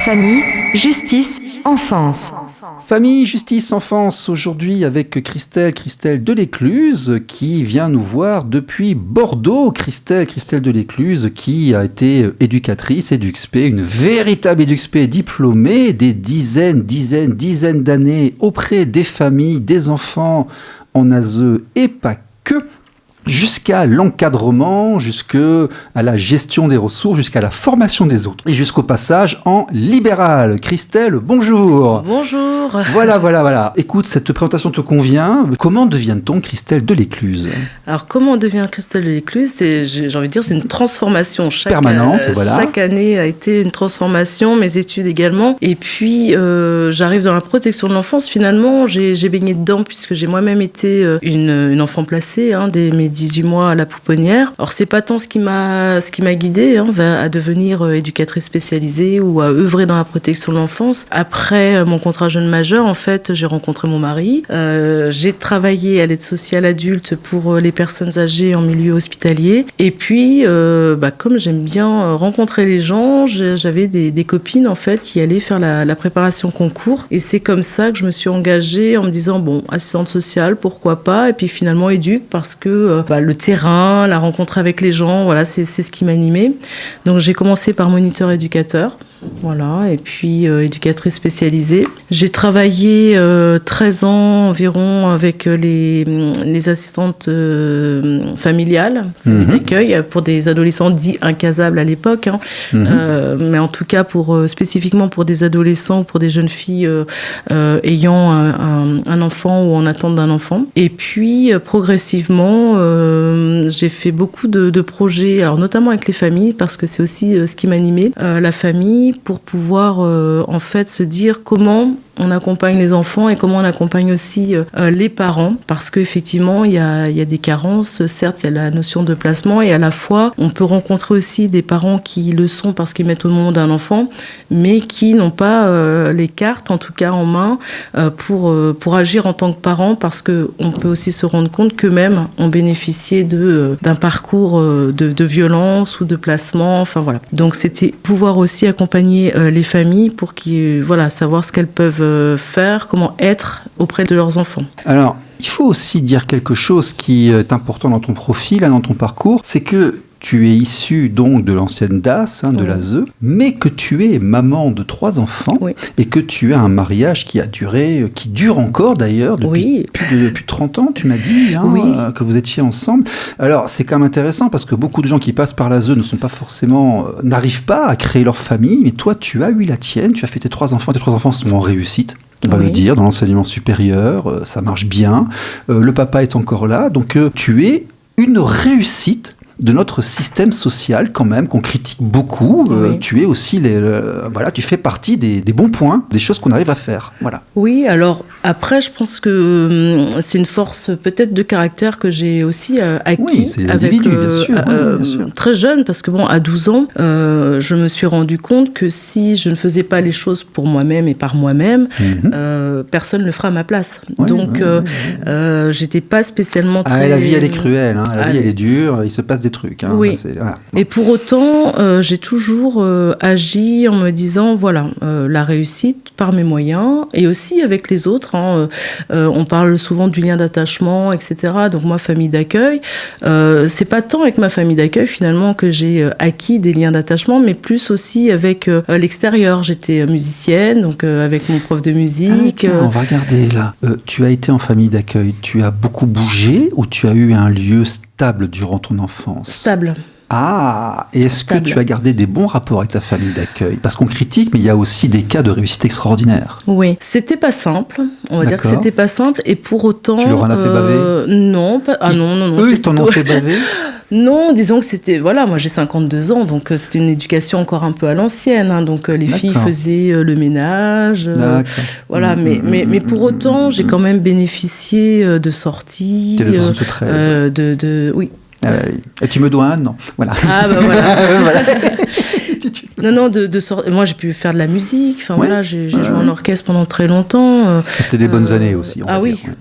Famille, justice, enfance. Famille, justice, enfance, aujourd'hui avec Christelle Delécluse qui vient nous voir depuis Bordeaux. Christelle Delécluse qui a été éducatrice, EduxP, une véritable EduxP diplômée, des dizaines d'années auprès des familles, des enfants en ASE et pas que. Jusqu'à l'encadrement, jusqu'à la gestion des ressources, jusqu'à la formation des autres et jusqu'au passage en libéral. Christelle, bonjour. Bonjour. Voilà. Écoute, cette présentation te convient. Comment devient-on Christelle Delécluse ? Alors, comment on devient Christelle Delécluse ? J'ai envie de dire, c'est une transformation. Permanente, voilà. Chaque année a été une transformation, mes études également. Et puis, j'arrive dans la protection de l'enfance. Finalement, j'ai baigné dedans puisque j'ai moi-même été une enfant placée, dès mes 18 mois à la pouponnière. Alors, c'est pas tant ce qui m'a guidée à devenir éducatrice spécialisée ou à œuvrer dans la protection de l'enfance. Après mon contrat jeune majeur, en fait, j'ai rencontré mon mari. J'ai travaillé à l'aide sociale adulte pour les personnes âgées en milieu hospitalier. Et puis, comme j'aime bien rencontrer les gens, j'avais des copines, en fait, qui allaient faire la préparation concours. Et c'est comme ça que je me suis engagée en me disant, assistante sociale, pourquoi pas ? Et puis finalement, éduque, parce que le terrain, la rencontre avec les gens, voilà, c'est ce qui m'animait. Donc j'ai commencé par moniteur éducateur. Voilà, et puis éducatrice spécialisée. J'ai travaillé 13 ans environ avec les assistantes familiales, d'accueil, pour des adolescents dits incasables à l'époque, mais en tout cas spécifiquement pour des adolescents ou pour des jeunes filles ayant un enfant ou en attente d'un enfant. Et puis progressivement, j'ai fait beaucoup de projets, alors notamment avec les familles, parce que c'est aussi ce qui m'animait, la famille, pour pouvoir en fait se dire comment on accompagne les enfants et comment on accompagne aussi les parents, parce qu'effectivement il y a des carences. Certes, il y a la notion de placement et à la fois on peut rencontrer aussi des parents qui le sont parce qu'ils mettent au monde un enfant, mais qui n'ont pas les cartes, en tout cas en main, pour agir en tant que parents, parce qu'on peut aussi se rendre compte qu'eux-mêmes ont bénéficié d'un parcours de violence ou de placement, enfin voilà. Donc c'était pouvoir aussi accompagner les familles pour savoir ce qu'elles peuvent faire, comment être auprès de leurs enfants. Alors, il faut aussi dire quelque chose qui est important dans ton profil, dans ton parcours, c'est que tu es issu donc de l'ancienne DAS, de l'ASE, mais que tu es maman de 3 enfants, et que tu as un mariage qui dure encore d'ailleurs depuis plus de 30 ans, tu m'as dit, que vous étiez ensemble. Alors c'est quand même intéressant parce que beaucoup de gens qui passent par l'ASE n'arrivent pas à créer leur famille, mais toi tu as eu la tienne, tu as fait tes 3 enfants, tes 3 enfants sont en réussite. On va le dire, dans l'enseignement supérieur, ça marche bien, le papa est encore là, donc tu es une réussite de notre système social quand même, qu'on critique beaucoup. Tu es aussi, tu fais partie des bons points, des choses qu'on arrive à faire. Voilà. Oui, alors après, je pense que c'est une force peut-être de caractère que j'ai aussi acquis c'est avec bien sûr. Très jeune, parce que à 12 ans, je me suis rendu compte que si je ne faisais pas les choses pour moi-même et par moi-même, personne ne le fera à ma place. Donc, j'étais pas spécialement très... la vie, elle est cruelle, la vie, elle est dure, il se passe des trucs. Et pour autant, j'ai toujours agi en me disant, la réussite par mes moyens, et aussi avec les autres. On parle souvent du lien d'attachement, etc. Donc moi, famille d'accueil, c'est pas tant avec ma famille d'accueil finalement que j'ai acquis des liens d'attachement, mais plus aussi avec l'extérieur. J'étais musicienne, donc avec mon prof de musique. On va regarder là. Tu as été en famille d'accueil, tu as beaucoup bougé ou tu as eu un lieu stable durant ton enfance ? Stable. Ah, et est-ce que tu as gardé des bons rapports avec ta famille d'accueil ? Parce qu'on critique, mais il y a aussi des cas de réussite extraordinaire. Oui, c'était pas simple. On va dire que c'était pas simple, et pour autant... Tu leur en as fait baver ? Non, pas... non. Eux, ils t'en ont fait baver ? Non, disons que c'était... moi j'ai 52 ans, donc c'était une éducation encore un peu à l'ancienne. Donc les filles faisaient le ménage. Mais pour autant, j'ai quand même bénéficié de sorties. T'es le 13. Oui. Et tu me dois un an. Voilà. Ah voilà. Non, moi j'ai pu faire de la musique. Enfin voilà, j'ai joué en orchestre pendant très longtemps. C'était des bonnes années aussi.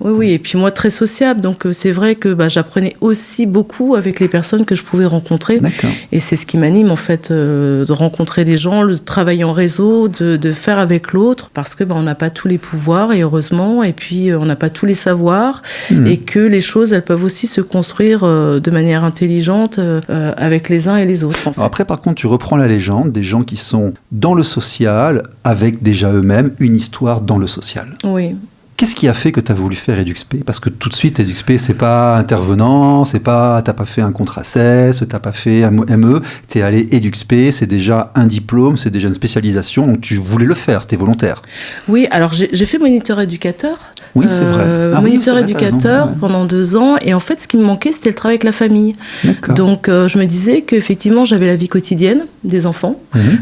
Oui. Et puis moi très sociable, donc c'est vrai que j'apprenais aussi beaucoup avec les personnes que je pouvais rencontrer. D'accord. Et c'est ce qui m'anime en fait, de rencontrer des gens, de travailler en réseau, de faire avec l'autre, parce que on n'a pas tous les pouvoirs et heureusement, et puis on n'a pas tous les savoirs, et que les choses elles peuvent aussi se construire de manière intelligente avec les uns et les autres. En fait. Alors après, par contre, tu reprends la légende des gens qui sont dans le social avec déjà eux-mêmes une histoire dans le social. Oui. Qu'est-ce qui a fait que tu as voulu faire EduxP ? Parce que tout de suite, EduxP, c'est pas intervenant, t'as pas fait un contrat CES, t'as pas fait un ME, t'es allé EduxP, c'est déjà un diplôme, c'est déjà une spécialisation, donc tu voulais le faire, c'était volontaire. Oui, alors j'ai fait moniteur éducateur. Oui, c'est vrai. Moniteur éducateur pendant 2 ans, et en fait, ce qui me manquait, c'était le travail avec la famille. D'accord. Donc, je me disais qu'effectivement, j'avais la vie quotidienne des enfants,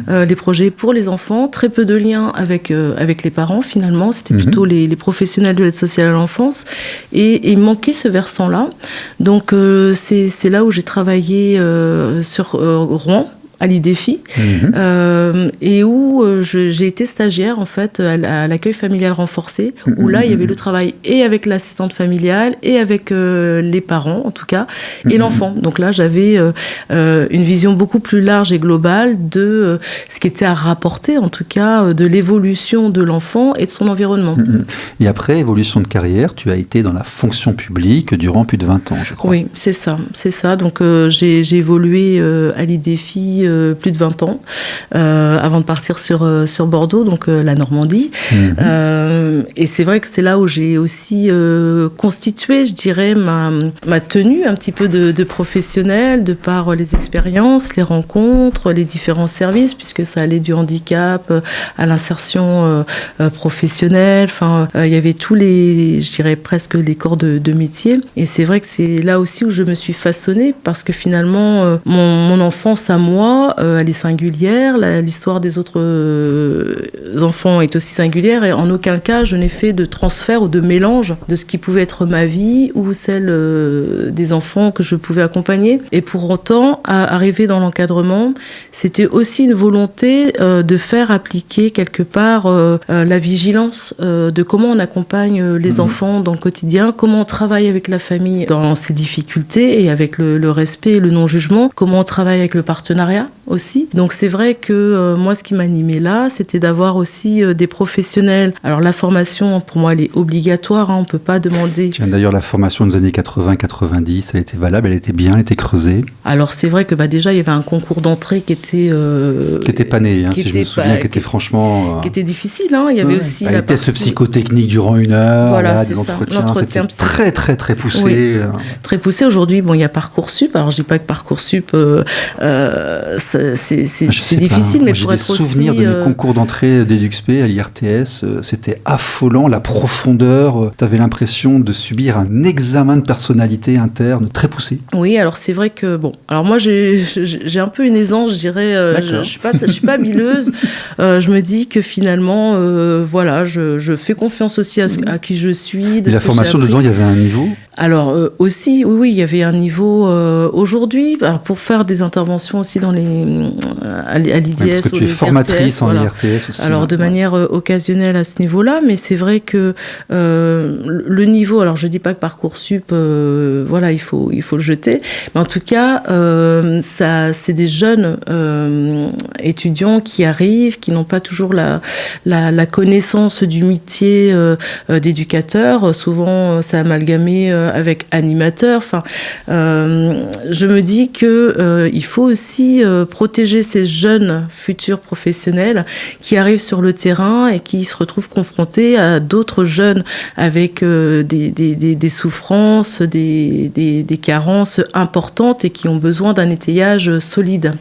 les projets pour les enfants, très peu de liens avec les parents, finalement. C'était plutôt les professionnels de l'aide sociale à l'enfance, et il me manquait ce versant-là. Donc, c'est là où j'ai travaillé sur Rouen, à l'IDEFI, et où j'ai été stagiaire en fait à l'accueil familial renforcé, où là il y avait le travail et avec l'assistante familiale et avec les parents en tout cas, et l'enfant. Donc là j'avais une vision beaucoup plus large et globale de ce qui était à rapporter en tout cas de l'évolution de l'enfant et de son environnement. Et après, évolution de carrière, tu as été dans la fonction publique durant plus de 20 ans, je crois. Oui, c'est ça. Donc j'ai évolué à l'IDEFI plus de 20 ans, avant de partir sur Bordeaux, donc la Normandie. Et c'est vrai que c'est là où j'ai aussi constitué, je dirais, ma tenue un petit peu de professionnel, de par les expériences, les rencontres, les différents services, puisque ça allait du handicap à l'insertion professionnelle. Enfin, il y avait tous les, je dirais presque les corps de métier. Et c'est vrai que c'est là aussi où je me suis façonnée, parce que finalement, mon enfance à moi, elle est singulière, l'histoire des autres enfants est aussi singulière, et en aucun cas je n'ai fait de transfert ou de mélange de ce qui pouvait être ma vie ou celle des enfants que je pouvais accompagner. Et pour autant, arriver dans l'encadrement, c'était aussi une volonté de faire appliquer quelque part la vigilance de comment on accompagne les enfants dans le quotidien, comment on travaille avec la famille dans ses difficultés et avec le respect et le non-jugement, comment on travaille avec le partenariat aussi. Donc c'est vrai que moi ce qui m'animait là, c'était d'avoir aussi des professionnels. Alors la formation pour moi elle est obligatoire, on ne peut pas demander. Tiens, d'ailleurs la formation des années 80-90, elle était valable, elle était bien, elle était creusée. Alors c'est vrai que déjà il y avait un concours d'entrée qui était pas né, si je me souviens, qui était franchement... qui était difficile, il y avait aussi la partie... ce psychotechnique durant 1 heure, voilà, des l'entretien c'était très très très poussé. Oui, très poussé. Aujourd'hui, il y a Parcoursup, alors je dis pas que Parcoursup c'est difficile, mais pour être aussi... J'ai des souvenirs de mes concours d'entrée d'EduxP à l'IRTS, c'était affolant, la profondeur, tu avais l'impression de subir un examen de personnalité interne très poussé. Oui, alors c'est vrai que, alors moi j'ai un peu une aisance, je dirais, je suis pas bileuse, je me dis que finalement, je fais confiance aussi à qui je suis. Et la formation dedans, il y avait un niveau ? Alors aussi, oui, il y avait un niveau aujourd'hui. Alors pour faire des interventions aussi dans à l'IDS, parce que tu es formatrice en IRTS aussi. Alors de manière occasionnelle à ce niveau-là, mais c'est vrai que le niveau. Alors je dis pas que Parcoursup, il faut le jeter, mais en tout cas, c'est des jeunes étudiants qui arrivent, qui n'ont pas toujours la connaissance du métier d'éducateur. Souvent, c'est amalgamé avec animateur. Enfin, je me dis que il faut aussi protéger ces jeunes futurs professionnels qui arrivent sur le terrain et qui se retrouvent confrontés à d'autres jeunes avec des souffrances, des carences importantes et qui ont besoin d'un étayage solide.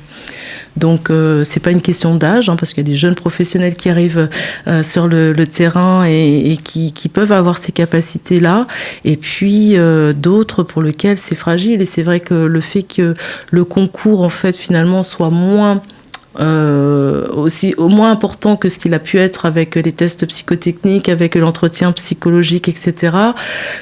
Donc, c'est pas une question d'âge, parce qu'il y a des jeunes professionnels qui arrivent sur le terrain et qui peuvent avoir ces capacités-là. Et puis, d'autres pour lesquels c'est fragile. Et c'est vrai que le fait que le concours, en fait, finalement, soit moins aussi au moins important que ce qu'il a pu être avec les tests psychotechniques, avec l'entretien psychologique, etc.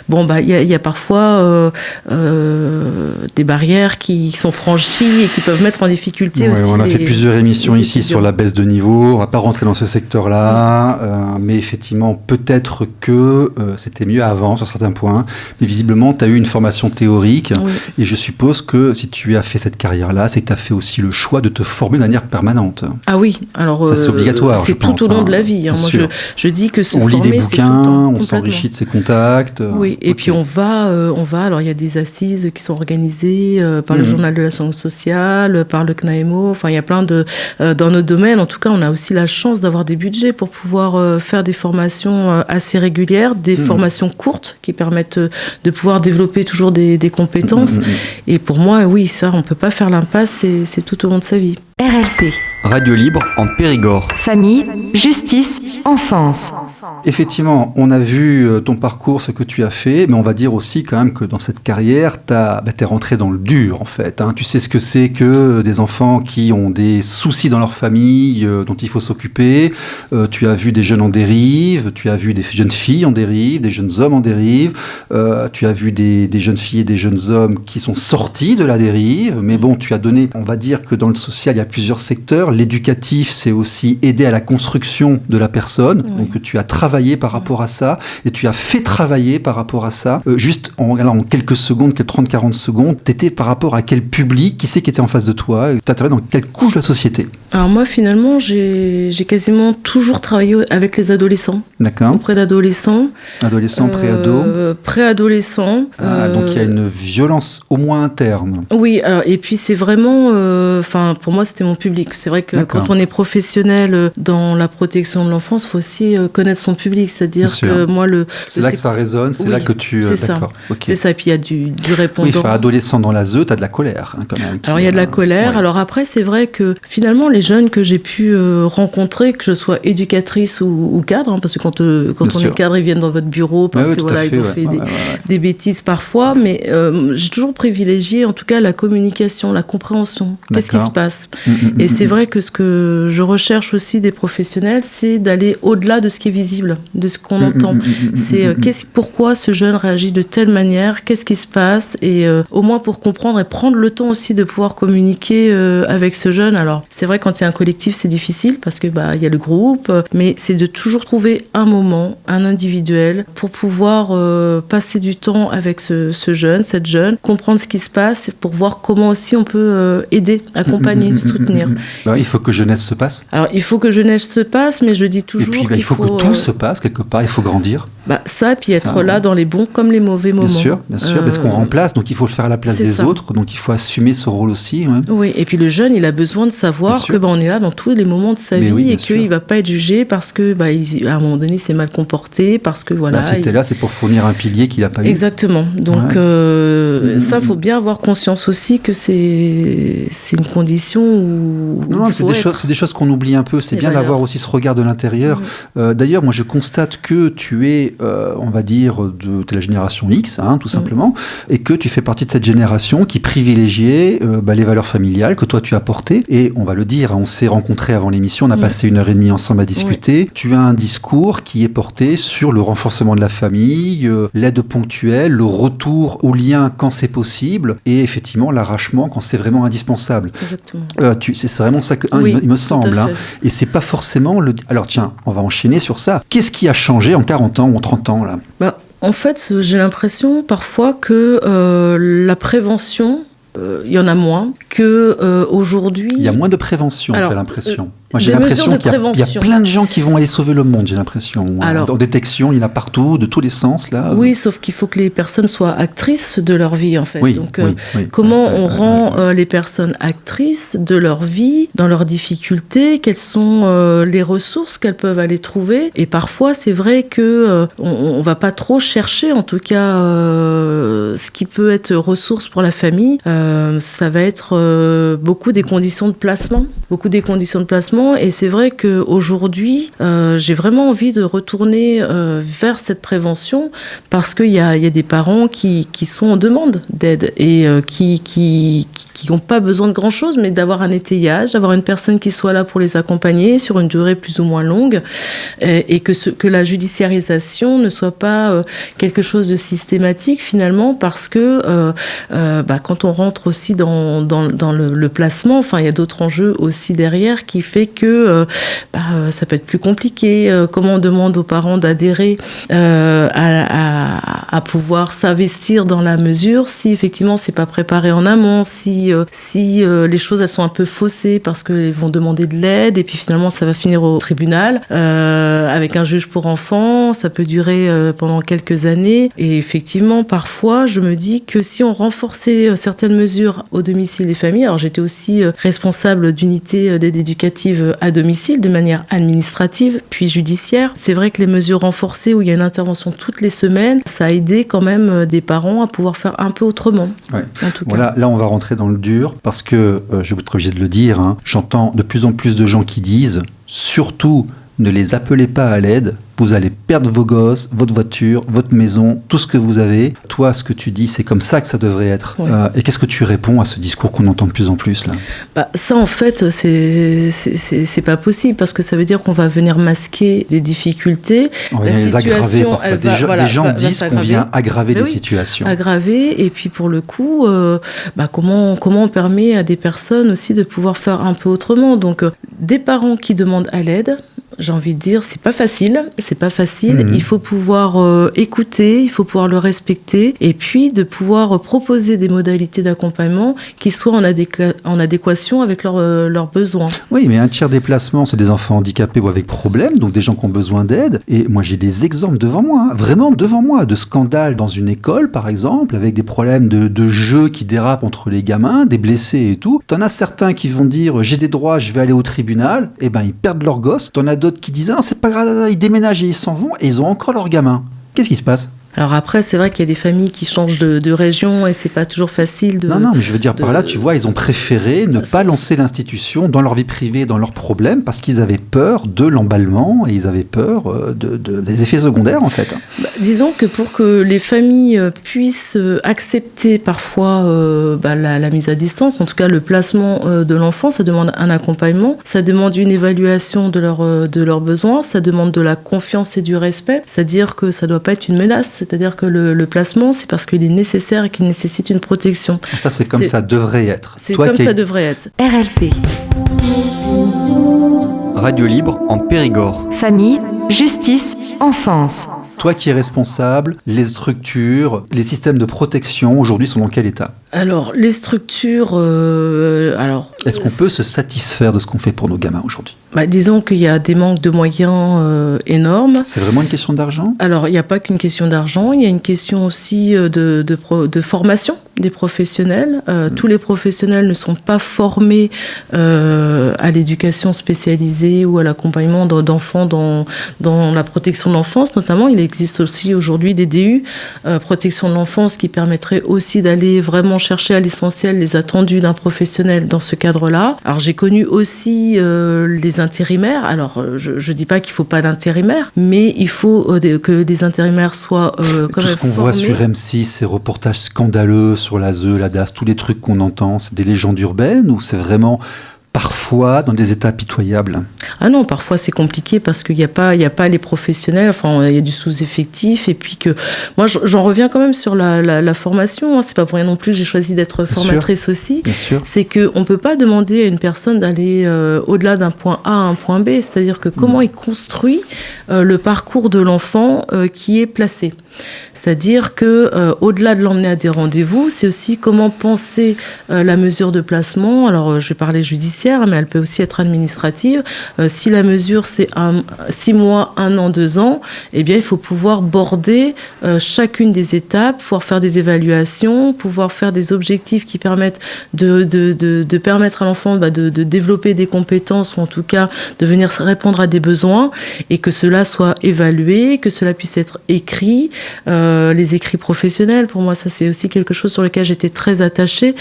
Bon, il y a parfois des barrières qui sont franchies et qui peuvent mettre en difficulté aussi. On a fait plusieurs émissions ici sur la baisse de niveau. On va pas rentrer dans ce secteur-là, mais effectivement, peut-être que c'était mieux avant sur certains points. Mais visiblement, tu as eu une formation théorique, et je suppose que si tu as fait cette carrière-là, c'est que tu as fait aussi le choix de te former de manière permanente. Ah oui, alors ça c'est obligatoire. C'est tout au long de la vie. Moi, je dis que se former, lit des bouquins, c'est tout le temps, on s'enrichit de ses contacts. Oui, et puis on va. Alors il y a des assises qui sont organisées par le Journal de l'action sociale, par le CNAEMO. Enfin, il y a plein de dans nos domaines. En tout cas, on a aussi la chance d'avoir des budgets pour pouvoir faire des formations assez régulières, des formations courtes qui permettent de pouvoir développer toujours des compétences. Et pour moi, oui, ça, on peut pas faire l'impasse. C'est tout au long de sa vie. RLP. Radio libre en Périgord. Famille, justice, enfance. Effectivement, on a vu ton parcours, ce que tu as fait, mais on va dire aussi quand même que dans cette carrière, t'es rentré dans le dur en fait. Tu sais ce que c'est que des enfants qui ont des soucis dans leur famille, dont il faut s'occuper. Tu as vu des jeunes en dérive, tu as vu des jeunes filles en dérive, des jeunes hommes en dérive. Tu as vu des jeunes filles et des jeunes hommes qui sont sortis de la dérive. Mais bon, tu as donné, on va dire que dans le social, il y a plusieurs secteurs. L'éducatif, c'est aussi aider à la construction de la personne. Donc tu as travaillé par rapport à ça, et tu as fait travailler par rapport à ça. Juste en quelques secondes, 30-40 secondes, t'étais par rapport à quel public, qui c'est qui était en face de toi, t'intervenais dans quelle couche de la société? Alors moi, finalement, j'ai quasiment toujours travaillé avec les adolescents. D'accord. Auprès d'adolescents. Adolescents, préados. Préadolescents. Donc il y a une violence au moins interne. Oui, alors, et puis c'est vraiment... pour moi, c'était mon public. C'est vrai que quand on est professionnel dans la protection de l'enfance, il faut aussi connaître son public. C'est-à-dire que moi, c'est là que ça résonne, c'est là que tu... C'est ça. C'est ça, et puis il y a du répondant. Oui, adolescent dans la ZEU, tu as de la colère quand même. Alors il y a de la colère. Ouais. Alors après, c'est vrai que finalement, les jeunes que j'ai pu rencontrer, que je sois éducatrice ou cadre, parce que quand on est cadre, ils viennent dans votre bureau parce que voilà, ils ont fait des bêtises parfois, mais j'ai toujours privilégié en tout cas la communication, la compréhension. Qu'est-ce qui se passe? Et c'est vrai que ce que je recherche aussi des professionnels, c'est d'aller au-delà de ce qui est visible, de ce qu'on entend. C'est pourquoi ce jeune réagit de telle manière, qu'est-ce qui se passe, et au moins pour comprendre et prendre le temps aussi de pouvoir communiquer avec ce jeune. Alors c'est vrai, quand il y a un collectif, c'est difficile parce que il y a le groupe, mais c'est de toujours trouver un moment, un individuel, pour pouvoir passer du temps avec ce jeune, cette jeune, comprendre ce qui se passe, pour voir comment aussi on peut aider, accompagner, soutenir. Il faut que jeunesse se passe. Alors il faut que jeunesse se passe, mais je dis toujours qu'il il faut que tout se passe quelque part, il faut grandir. Ça, puis être là dans les bons comme les mauvais moments. Bien sûr, parce qu'on remplace, donc il faut le faire à la place des autres, donc il faut assumer ce rôle aussi. Ouais. Oui, et puis le jeune, il a besoin de savoir que on est là dans tous les moments de sa vie, et qu'il ne va pas être jugé parce que à un moment donné, il s'est mal comporté, parce que voilà. Si t'es là, c'est pour fournir un pilier qu'il n'a pas eu. Exactement. Donc ça, faut bien avoir conscience aussi que c'est une condition où... Non, c'est des choses qu'on oublie un peu. C'est bien d'avoir aussi ce regard de l'intérieur. D'ailleurs, moi, je constate que tu es, on va dire, de la génération X, tout simplement, et que tu fais partie de cette génération qui privilégiait les valeurs familiales que toi tu as portées. Et on va le dire, on s'est rencontrés avant l'émission, on a passé 1h30 ensemble à discuter. Tu as un discours qui est porté sur le renforcement de la famille, l'aide ponctuelle, le retour au lien quand c'est possible, et effectivement l'arrachement quand c'est vraiment indispensable. Exactement. C'est vraiment ça que il me semble. Et c'est pas forcément le... Alors tiens, on va enchaîner sur ça. Qu'est-ce qui a changé en 40 ans ou en 30 ans là? En fait, j'ai l'impression parfois que la prévention, il y en a moins qu'aujourd'hui. Il y a moins de prévention, j'ai l'impression. Moi, j'ai l'impression qu'il y a plein de gens qui vont aller sauver le monde, j'ai l'impression. En détection, il y en a partout, de tous les sens, là. Oui, sauf qu'il faut que les personnes soient actrices de leur vie, en fait. Donc, comment on rend les personnes actrices de leur vie, dans leurs difficultés, quelles sont les ressources qu'elles peuvent aller trouver. Et parfois, c'est vrai que on va pas trop chercher, en tout cas, ce qui peut être ressource pour la famille. ça va être beaucoup des conditions de placement. Et c'est vrai qu'aujourd'hui, j'ai vraiment envie de retourner vers cette prévention parce qu'il y a des parents qui sont en demande d'aide et qui n'ont pas besoin de grand-chose, mais d'avoir un étayage, d'avoir une personne qui soit là pour les accompagner sur une durée plus ou moins longue et que la judiciarisation ne soit pas quelque chose de systématique finalement parce que quand on rentre aussi dans le placement, enfin il y a d'autres enjeux aussi derrière qui fait que ça peut être plus compliqué. Comment on demande aux parents d'adhérer à pouvoir s'investir dans la mesure si effectivement c'est pas préparé en amont, si les choses elles sont un peu faussées parce qu'ils vont demander de l'aide et puis finalement ça va finir au tribunal avec un juge pour enfants, ça peut durer pendant quelques années et effectivement parfois je me dis que si on renforçait certaines mesures au domicile des familles, alors j'étais aussi responsable d'unité d'aide éducative à domicile de manière administrative puis judiciaire, c'est vrai que les mesures renforcées où il y a une intervention toutes les semaines, ça a aidé quand même des parents à pouvoir faire un peu autrement. Ouais. En tout cas. Voilà, là on va rentrer dans le dur parce que, je vais être obligé de le dire, j'entends de plus en plus de gens qui disent surtout ne les appelez pas à l'aide, vous allez perdre vos gosses, votre voiture, votre maison, tout ce que vous avez. Toi, ce que tu dis, c'est comme ça que ça devrait être. Ouais. Et qu'est-ce que tu réponds à ce discours qu'on entend de plus en plus là ? Ça, en fait, c'est pas possible parce que ça veut dire qu'on va venir masquer des difficultés. On va les aggraver parfois. Des gens disent qu'on vient aggraver des situations. Aggraver, et puis pour le coup, comment on permet à des personnes aussi de pouvoir faire un peu autrement. Donc, des parents qui demandent à l'aide, j'ai envie de dire, c'est pas facile. Il faut pouvoir écouter, il faut pouvoir le respecter, et puis de pouvoir proposer des modalités d'accompagnement qui soient en adéquation avec leurs besoins. Oui, mais un tiers des placements, c'est des enfants handicapés ou avec problème, donc des gens qui ont besoin d'aide. Et moi, j'ai des exemples devant moi, vraiment devant moi, de scandales dans une école, par exemple, avec des problèmes de jeux qui dérapent entre les gamins, des blessés et tout. T'en as certains qui vont dire, j'ai des droits, je vais aller au tribunal. Eh ben, ils perdent leur gosse. T'en as d'autres qui disent c'est pas grave, ils déménagent et ils s'en vont et ils ont encore leur gamin. Qu'est-ce qui se passe ? Alors après, c'est vrai qu'il y a des familles qui changent de région et c'est pas toujours facile de... Non, mais je veux dire par là, tu vois, ils ont préféré ne pas lancer l'institution dans leur vie privée, dans leurs problèmes, parce qu'ils avaient peur de l'emballement et ils avaient peur des effets secondaires, en fait. Disons que pour que les familles puissent accepter parfois la mise à distance, en tout cas le placement de l'enfant, ça demande un accompagnement, ça demande une évaluation de leurs besoins, ça demande de la confiance et du respect, c'est-à-dire que ça doit pas être une menace. C'est-à-dire que le placement, c'est parce qu'il est nécessaire et qu'il nécessite une protection. Ça, c'est comme ça devrait être. C'est comme ça devrait être. RLP. Radio libre en Périgord. Famille, justice, enfance. Toi qui es responsable, les structures, les systèmes de protection, aujourd'hui, sont dans quel état ? Alors, les structures... Est-ce qu'on peut se satisfaire de ce qu'on fait pour nos gamins aujourd'hui ? Disons qu'il y a des manques de moyens énormes. C'est vraiment une question d'argent ? Alors, il n'y a pas qu'une question d'argent, il y a une question aussi de formation des professionnels. Tous les professionnels ne sont pas formés à l'éducation spécialisée ou à l'accompagnement d'enfants dans la protection de l'enfance, notamment. Il existe aussi aujourd'hui des DU, protection de l'enfance, qui permettraient aussi d'aller vraiment chercher à l'essentiel les attendus d'un professionnel dans ce cadre-là. Alors, j'ai connu aussi les intérimaires. Alors, je dis pas qu'il faut pas d'intérimaires, mais il faut que les intérimaires soient quand même formés. Tout ce qu'on voit sur M6, ces reportages scandaleux sur l'ASE, la DAS, tous les trucs qu'on entend, c'est des légendes urbaines ou c'est vraiment parfois dans des états pitoyables? Ah non, parfois c'est compliqué parce qu'il n'y a pas les professionnels, enfin il y a du sous-effectif et puis que moi j'en reviens quand même sur la formation, c'est pas pour rien non plus que j'ai choisi d'être formatrice aussi. Bien sûr. C'est qu'on ne peut pas demander à une personne d'aller au-delà d'un point A à un point B, c'est-à-dire que comment il construit le parcours de l'enfant qui est placé. C'est-à-dire que au-delà de l'emmener à des rendez-vous, c'est aussi comment penser la mesure de placement. Alors je vais parler judiciaire, mais elle peut aussi être administrative. Si la mesure c'est 6 mois, 1 an, 2 ans, eh bien il faut pouvoir border chacune des étapes, pouvoir faire des évaluations, pouvoir faire des objectifs qui permettent de permettre à l'enfant de développer des compétences ou en tout cas de venir répondre à des besoins et que cela soit évalué, que cela puisse être écrit. Les écrits professionnels, pour moi, ça c'est aussi quelque chose sur lequel j'étais très attachée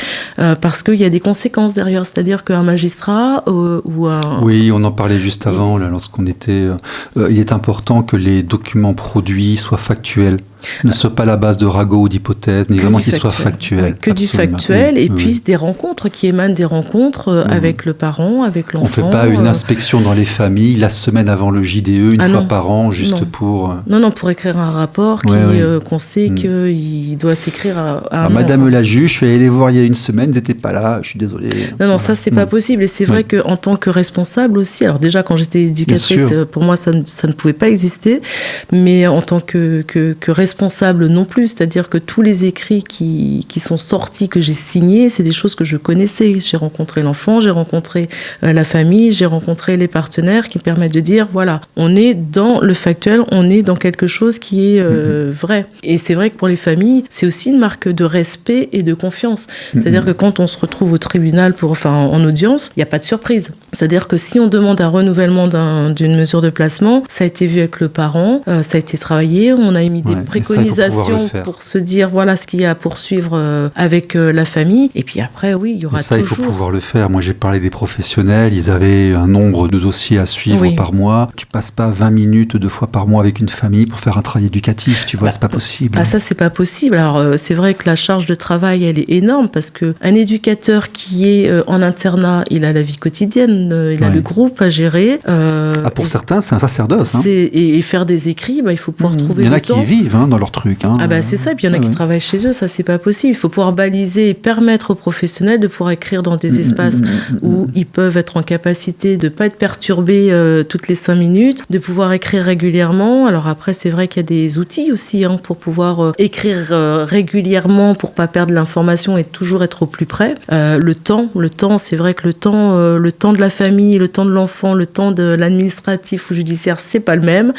parce qu'il y a des conséquences derrière. C'est-à-dire qu'un magistrat ou un... Oui, on en parlait juste avant, là, lorsqu'on était... il est important que les documents produits soient factuels. Ne soit pas la base de ragots ou d'hypothèses, mais vraiment qu'ils soient factuels. Que du factuel, et puis des rencontres qui émanent des rencontres avec le parent, avec l'enfant. On ne fait pas une inspection dans les familles la semaine avant le JDE, une fois par an, juste pour... Non, pour écrire un rapport qu'on sait qu'il doit s'écrire à un Madame moment. la juge, je suis allée les voir il y a une semaine, ils n'étaient pas là, je suis désolée. Non, ça c'est pas possible, et c'est vrai qu'en tant que responsable aussi, alors déjà quand j'étais éducatrice, pour moi ça ne pouvait pas exister, mais en tant que responsable non plus, c'est-à-dire que tous les écrits qui sont sortis, que j'ai signés, c'est des choses que je connaissais. J'ai rencontré l'enfant, j'ai rencontré la famille, j'ai rencontré les partenaires qui me permettent de dire, voilà, on est dans le factuel, on est dans quelque chose qui est vrai. Et c'est vrai que pour les familles, c'est aussi une marque de respect et de confiance. C'est-à-dire que quand on se retrouve au tribunal en audience, il n'y a pas de surprise. C'est-à-dire que si on demande un renouvellement d'une mesure de placement, ça a été vu avec le parent, ça a été travaillé, on a émis des préconisations pour se dire voilà ce qu'il y a à poursuivre avec la famille. Et puis après, oui, il y aura toujours... il faut pouvoir le faire. Moi, j'ai parlé des professionnels, ils avaient un nombre de dossiers à suivre par mois. Tu passes pas 20 minutes 2 fois par mois avec une famille pour faire un travail éducatif, tu vois, c'est pas possible. Ça, c'est pas possible. Alors, c'est vrai que la charge de travail, elle est énorme parce qu'un éducateur qui est en internat, il a la vie quotidienne, il a le groupe à gérer. Pour certains, c'est un sacerdoce. Et faire des écrits, il faut pouvoir trouver le temps. Il y en a qui vivent dans leur truc. C'est ça, et puis il y en a qui travaillent chez eux, ça c'est pas possible. Il faut pouvoir baliser et permettre aux professionnels de pouvoir écrire dans des espaces où ils peuvent être en capacité de ne pas être perturbés toutes les 5 minutes, de pouvoir écrire régulièrement. Alors après, c'est vrai qu'il y a des outils aussi pour pouvoir écrire régulièrement pour pas perdre l'information et toujours être au plus près. Le temps, c'est vrai que le temps de la famille, le temps de l'enfant, le temps de l'administratif ou judiciaire, c'est pas le même.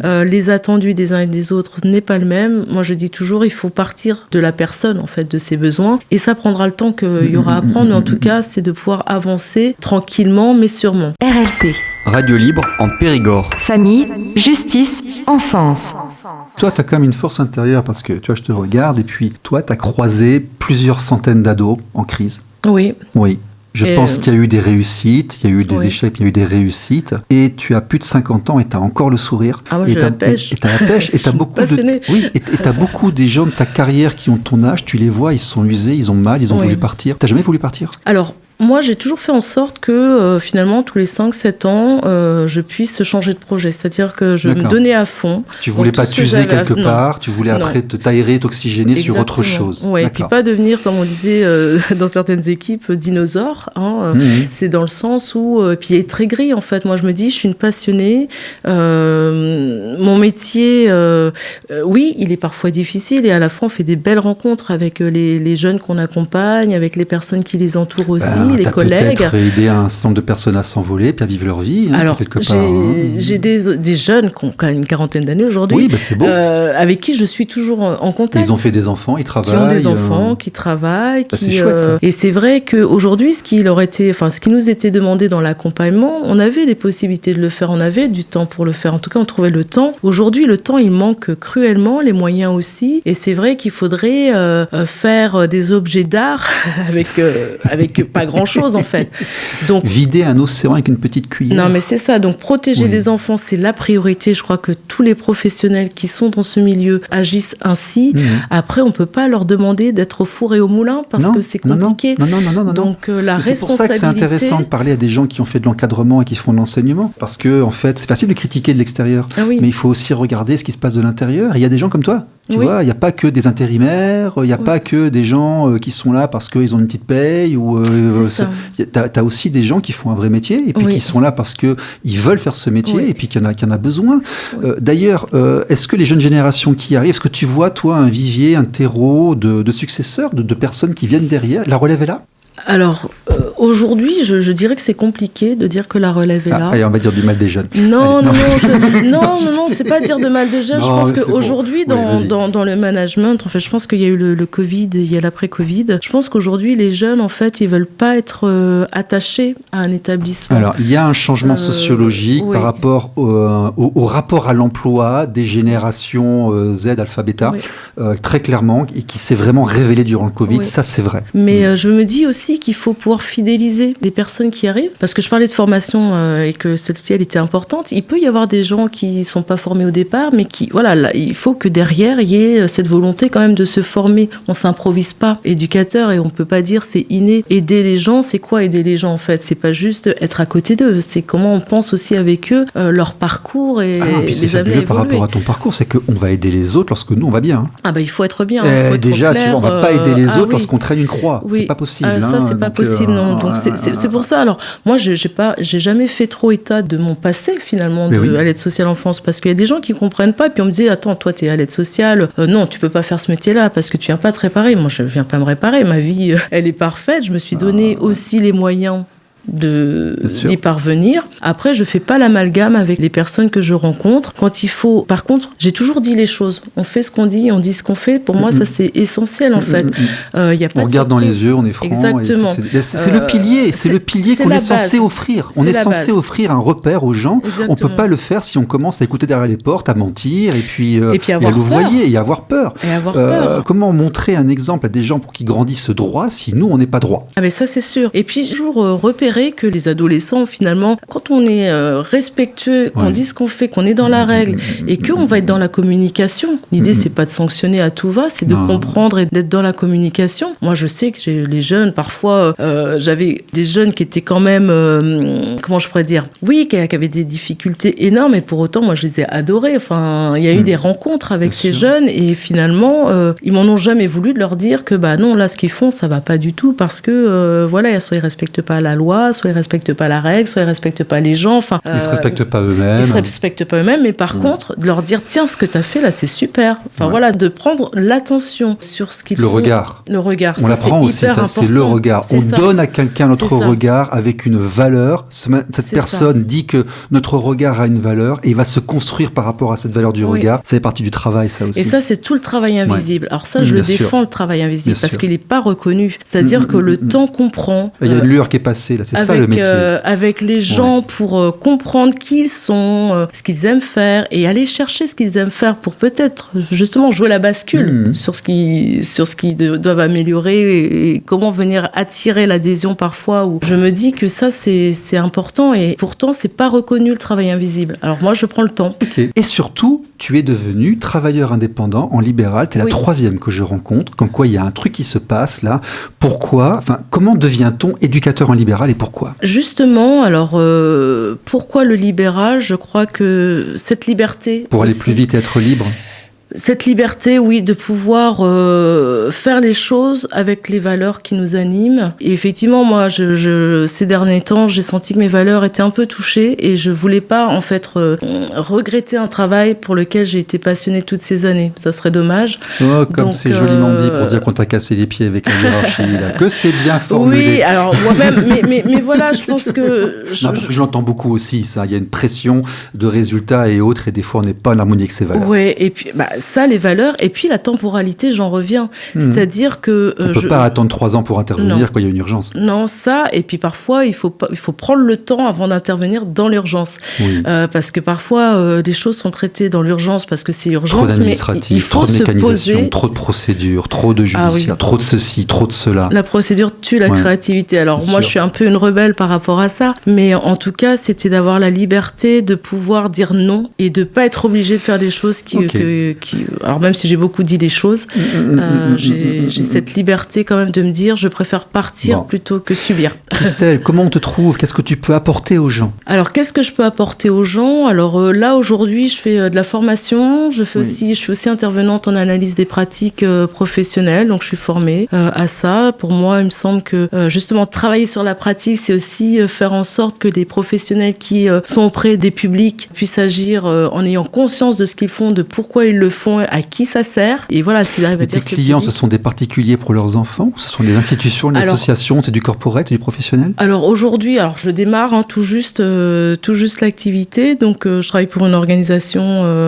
Les attendus des uns et des autres n'est pas le même. Moi, je dis toujours, il faut partir de la personne, en fait, de ses besoins. Et ça prendra le temps qu'il y aura à prendre. Mais en tout cas, c'est de pouvoir avancer tranquillement, mais sûrement. RLP. Radio libre en Périgord. Famille, justice, enfance. Toi, tu as quand même une force intérieure parce que, tu vois, je te regarde et puis, toi, tu as croisé plusieurs centaines d'ados en crise. Oui. Je pense qu'il y a eu des réussites, il y a eu des échecs, il y a eu des réussites. Et tu as plus de 50 ans et tu as encore le sourire. Ah, moi, j'ai la pêche. Et tu as la pêche. Et tu as beaucoup et beaucoup des gens de ta carrière qui ont ton âge, tu les vois, ils sont usés, ils ont mal, ils ont voulu partir. Tu n'as jamais voulu partir ? Alors, moi, j'ai toujours fait en sorte que finalement, tous les 5-7 ans, je puisse changer de projet. C'est-à-dire que je me donnais à fond. Tu voulais pas t'user quelque part, tu voulais après t'aérer, t'oxygéner sur autre chose. Oui, et puis pas devenir, comme on disait dans certaines équipes, dinosaure. C'est dans le sens où... puis il est très gris, en fait. Moi, je me dis, je suis une passionnée. Mon métier, oui, il est parfois difficile. Et à la fois, on fait des belles rencontres avec les jeunes qu'on accompagne, avec les personnes qui les entourent aussi. Les collègues. Peut-être aidé un certain nombre de personnes à s'envoler puis à vivre leur vie. Alors, j'ai des jeunes qui ont quand même une quarantaine d'années aujourd'hui. Oui, c'est beau. Avec qui je suis toujours en contact. Ils ont fait des enfants, ils travaillent. Qui ont des enfants, qui travaillent. C'est chouette, ça. Et c'est vrai qu'aujourd'hui, ce qui nous était demandé dans l'accompagnement, on avait les possibilités de le faire, on avait du temps pour le faire. En tout cas, on trouvait le temps. Aujourd'hui, le temps, il manque cruellement, les moyens aussi. Et c'est vrai qu'il faudrait faire des objets d'art avec pas grand-chose en fait. Donc, vider un océan avec une petite cuillère. Non mais c'est ça, donc protéger les enfants, c'est la priorité. Je crois que tous les professionnels qui sont dans ce milieu agissent ainsi. Après, on peut pas leur demander d'être au four et au moulin parce que c'est compliqué. Non. Donc la responsabilité... C'est pour ça que c'est intéressant de parler à des gens qui ont fait de l'encadrement et qui font de l'enseignement. Parce que en fait, c'est facile de critiquer de l'extérieur. Mais il faut aussi regarder ce qui se passe de l'intérieur. Et il y a des gens comme toi. Tu vois, il n'y a pas que des intérimaires, il n'y a pas que des gens qui sont là parce qu'ils ont une petite paye. T'as aussi des gens qui font un vrai métier et puis qui sont là parce qu'ils veulent faire ce métier et puis qu'il y en a besoin. D'ailleurs, est-ce que les jeunes générations qui arrivent, est-ce que tu vois, toi, un vivier, un terreau de successeurs, de personnes qui viennent derrière ? La relève est là ? Alors, Aujourd'hui, je dirais que c'est compliqué de dire que la relève est là. Allez, on va dire du mal des jeunes. Non, c'est pas dire de mal des jeunes. Je pense qu'aujourd'hui, dans le management, en fait, je pense qu'il y a eu le Covid, il y a l'après-Covid. Je pense qu'aujourd'hui, les jeunes, en fait, ils veulent pas être attachés à un établissement. Alors, il y a un changement sociologique par rapport au rapport à l'emploi des générations Z, alpha, bêta, très clairement, et qui s'est vraiment révélé durant le Covid. Ça, c'est vrai. Mais je me dis aussi qu'il faut pouvoir fidéliser les personnes qui arrivent, parce que je parlais de formation et que celle-ci, elle était importante. Il peut y avoir des gens qui sont pas formés au départ, mais qui, voilà, là, il faut que derrière, il y ait cette volonté quand même de se former. On s'improvise pas éducateur et on peut pas dire c'est inné. Aider les gens, c'est quoi aider les gens en fait? C'est pas juste être à côté d'eux, c'est comment on pense aussi avec eux, leur parcours et puis c'est fabuleux par rapport à ton parcours, c'est qu'on va aider les autres lorsque nous on va bien. Il faut être bien. Déjà, tu vois, on va pas aider les autres lorsqu'on traîne une croix. C'est pas possible. Ça, c'est pas possible, non. Donc c'est pour ça. Alors moi, j'ai jamais fait trop état de mon passé finalement à l'aide sociale en France, parce qu'il y a des gens qui comprennent pas, puis on me dit attends, toi t'es à l'aide sociale, non, tu peux pas faire ce métier-là parce que tu viens pas te réparer. Moi, je viens pas me réparer. Ma vie, elle est parfaite. Je me suis donné aussi les moyens d'y parvenir. Après, je fais pas l'amalgame avec les personnes que je rencontre. Quand il faut, par contre, j'ai toujours dit les choses. On fait ce qu'on dit, on dit ce qu'on fait. Pour moi, ça c'est essentiel en fait. Y a pas on regarde dans les yeux, on est franc. Exactement. C'est le pilier, c'est le pilier qu'on est censé offrir. On est censé offrir un repère aux gens. Exactement. On peut pas le faire si on commence à écouter derrière les portes, à mentir et puis à louvoyer et avoir peur. Comment montrer un exemple à des gens pour qu'ils grandissent droit si nous on n'est pas droit? Mais ça c'est sûr. Et puis toujours repérer que les adolescents, finalement, quand on est respectueux, qu'on dit ce qu'on fait, qu'on est dans la règle et qu'on va être dans la communication. L'idée, c'est pas de sanctionner à tout va, c'est de comprendre et d'être dans la communication. Moi, je sais que j'ai les jeunes, parfois, j'avais des jeunes qui étaient quand même, comment je pourrais dire, qui avaient des difficultés énormes et pour autant, moi, je les ai adorés. Enfin, il y a eu des rencontres avec ces jeunes et finalement, ils m'en ont jamais voulu de leur dire que, non, là, ce qu'ils font, ça va pas du tout parce que, soit ils respectent pas la loi, soit ils respectent pas la règle, soit ils respectent pas les gens. Enfin, ils se respectent pas eux-mêmes. Ils se respectent pas eux-mêmes, mais par contre, de leur dire tiens, ce que tu as fait là, c'est super. Enfin voilà, de prendre l'attention sur ce qu'ils font. Le regard. On l'apprend aussi, ça, c'est le regard. On donne à quelqu'un notre regard avec une valeur. Cette personne dit que notre regard a une valeur et il va se construire par rapport à cette valeur du regard. Ça fait partie du travail, ça aussi. Et ça, c'est tout le travail invisible. Alors ça, je le défends, le travail invisible, parce qu'il n'est pas reconnu. C'est-à-dire que le temps qu'on prend... Il y a une lueur qui est passée, là. C'est ça le métier. Avec les gens pour comprendre qui ils sont, ce qu'ils aiment faire et aller chercher ce qu'ils aiment faire pour peut-être justement jouer la bascule sur ce qu'ils doivent améliorer et comment venir attirer l'adhésion parfois. Où je me dis que ça c'est important et pourtant c'est pas reconnu le travail invisible. Alors moi je prends le temps. Okay. Et surtout, tu es devenu travailleur indépendant en libéral. Tu es la troisième que je rencontre. Comme quoi il y a un truc qui se passe là. Pourquoi ? Comment devient-on éducateur en libéral et pourquoi ? Justement, alors pourquoi le libéral ? Je crois que cette liberté... Pour aller plus vite et être libre ? Cette liberté, oui, de pouvoir faire les choses avec les valeurs qui nous animent. Et effectivement, moi, ces derniers temps, j'ai senti que mes valeurs étaient un peu touchées et je voulais pas, en fait, regretter un travail pour lequel j'ai été passionnée toutes ces années. Ça serait dommage. Oh, comme donc, c'est joliment dit pour dire qu'on t'a cassé les pieds avec la hiérarchie, là. Que c'est bien formulé. Oui, alors moi-même, mais voilà, je pense que... Non, parce que je l'entends beaucoup aussi, ça. Il y a une pression de résultats et autres, et des fois, on n'est pas en harmonie avec ces valeurs. Oui, et puis... ça, les valeurs, et puis la temporalité, j'en reviens. C'est-à-dire que... on ne peut pas attendre 3 ans pour intervenir quand il y a une urgence. Non, ça, et puis parfois, il faut prendre le temps avant d'intervenir dans l'urgence. Oui. Parce que parfois, les choses sont traitées dans l'urgence parce que c'est urgence, mais il faut trop de se poser... trop de procédures, trop de judiciaire, trop de ceci, trop de cela. La procédure tue la créativité. Alors moi, je suis un peu une rebelle par rapport à ça, mais en tout cas, c'était d'avoir la liberté de pouvoir dire non et de ne pas être obligé de faire des choses qui alors même si j'ai beaucoup dit des choses, j'ai cette liberté quand même de me dire je préfère partir plutôt que subir. Christelle, comment on te trouve ? Qu'est-ce que tu peux apporter aux gens ? Alors qu'est-ce que je peux apporter aux gens ? Alors là aujourd'hui je fais de la formation, je suis aussi intervenante en analyse des pratiques professionnelles, donc je suis formée à ça. Pour moi il me semble que justement travailler sur la pratique c'est aussi faire en sorte que les professionnels qui sont auprès des publics puissent agir en ayant conscience de ce qu'ils font, de pourquoi ils le font, à qui ça sert. Et voilà, s'il arrive à Et tes dire c'est clients, public. ce sont des particuliers pour leurs enfants? Ce sont des institutions, des Alors- associations? C'est du corporate, c'est du professionnel? Alors aujourd'hui, je démarre tout juste l'activité. Donc je travaille pour une organisation,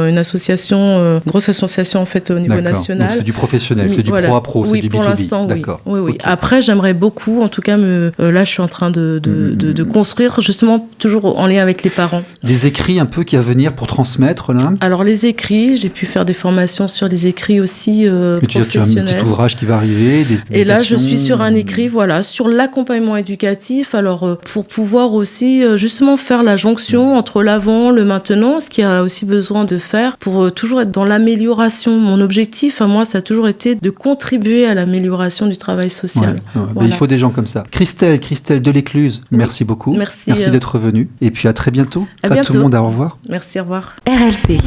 une association, grosse association en fait au niveau D'accord. national. Donc c'est du professionnel, c'est du Voilà. pro à pro, c'est Oui, du pour B2B. l'instant, oui. D'accord. Oui. Ok. Après, j'aimerais beaucoup, en tout cas, là, je suis en train de construire, justement, toujours en lien avec les parents. Des écrits un peu qui à venir pour transmettre là? Alors, les écrits, j'ai pu faire des formations sur les écrits aussi Mais tu as un professionnels. petit ouvrage qui va arriver, des Et là, je publications. suis sur un écrit, voilà, sur l'accompagnement éducatif. Alors, pour pouvoir aussi, justement, faire la jonction entre l'avant, le maintenant, ce qu'il y a aussi besoin de faire pour toujours être dans l'amélioration. Mon objectif, à moi, ça a toujours été de contribuer à l'amélioration du travail social. Ouais. Voilà. Il faut des gens comme ça. Christelle Delécluse, merci beaucoup. Merci. Merci d'être venue. Et puis à très bientôt. À tout bientôt. le monde, au revoir. Merci, au revoir. RLP.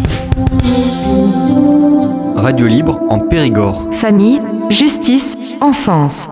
Radio libre en Périgord. Famille, justice, enfance.